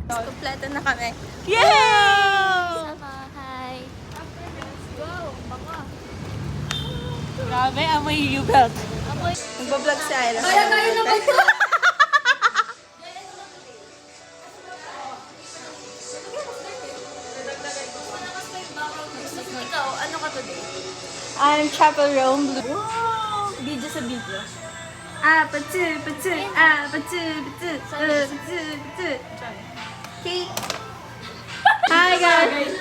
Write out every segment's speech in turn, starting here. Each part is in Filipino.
Kompleto na kami. Yay! Sama, hi. Go, baka. Grabe, amoy U-belt. Nagbablog si Ira. Kaya naman to. Ikaw, ano ka today? I'm Chapel Rome Blue. Wow! Video sa video. Patu. Okay. Hi guys!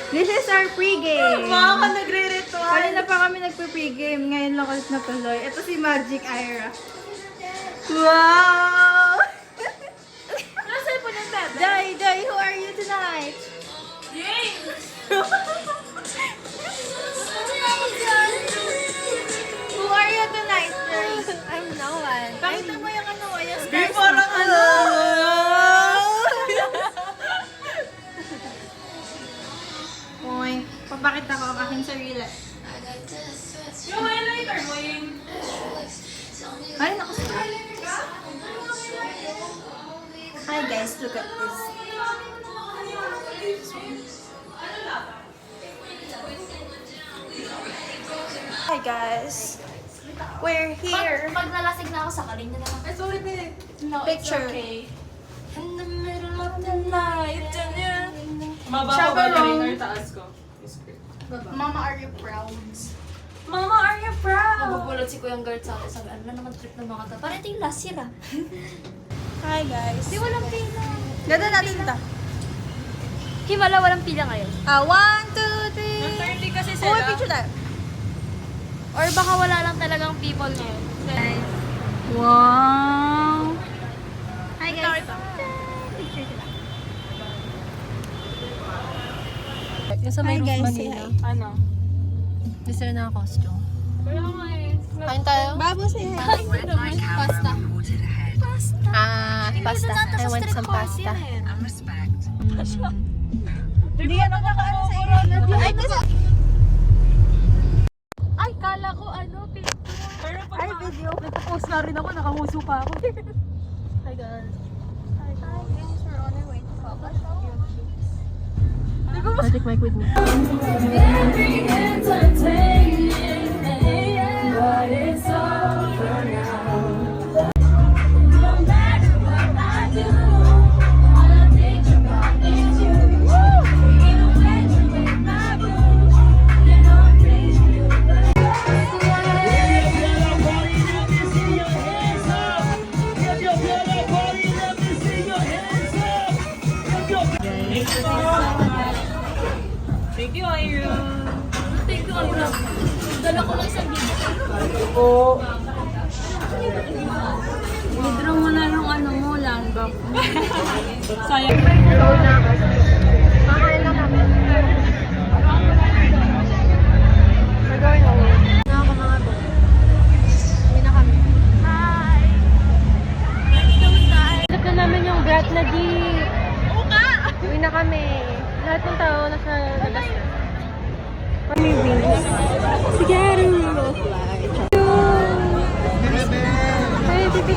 This is our pre-game. Mga ka nagre-ritual. Kanina pa kami nagpe-pre-game. Ngayon lang ulit natuloy. Ito si Magic Ira. Wow! Nasa po ng bebe? Joy, who are you tonight? Yay! Who are you tonight, Joy? I'm no one. Pakita mo yung ano, yung Di stars. parang ano. Uy, papakita ko ang aking sarili. Yung highlighter mo yung... Ay, nakastrike. Hi guys, look at this. Hi guys. We're here. Pag nalasig na ako, sakalin na lang. It's only been... No, Picture. it's okay. In the middle of the night, and Maba ko Chapel ba na rin Rome. or taas ko? Mama, are you proud? Mama, are you proud? Mabubulot si Kuyang Guard sa akin. Sabi, ano na naman trip ng mga to? Parang ito yung last year ah. Hi guys. Di walang pila. Ganda natin ito. Himala, walang pila ngayon. 1, 2, 3. Nag-30 kasi Oh, sila. picture tayo. Or baka wala lang talagang people ngayon. Wow. Hi guys. Picture sila. Yung sa Hi, may guys, roof say Manila. hi. Ano? Gusto na ang costume. Kaya nga eh. Kain tayo? Babo say hi. Pasta. Pasta. I want some pasta. Hindi yan nakakaano sa iyo. Ay, kasi... Ay, kala ko ano, picture. Pero pag Ay, video. nagpo-post na rin ako, nakahuso pa ako. Hi guys. Hi guys, we're on our way to Papa Shop. I'll take mic with me. Thank you, Ira. Thank you, Ira. Dala ko lang isang video. Oo. Withdraw mo na yung ano mo, landbox. Sayang. Makain na kami. We're going home. Na ako mga bo. Uwi na kami. Hi! Hanap na namin yung Grat na jeep. Oo nga! Uwi na kami. Lahat ng tao nasa labas na. Amazing. Together we will fly. Hey, baby,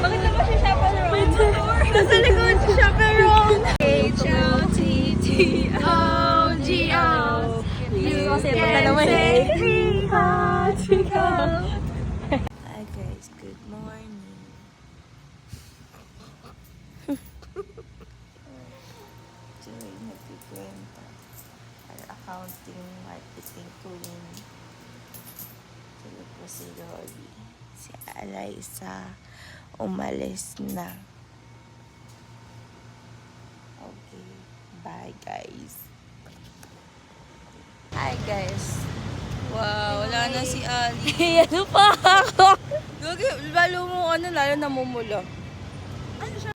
bakit naman si Chaperone? Nasa likod si Chaperone. H-O-T-T-O-G-O. You can take me home to go. Hi guys, good morning. Joy nagkikwenta. Our accounting marketing queen. Sila po si Rolly. Si Alaysa umalis na. Okay, bye guys. Hi guys. Wow, wala na si Ali. Ano pa ako? Lalo mo ano, lalo namumula.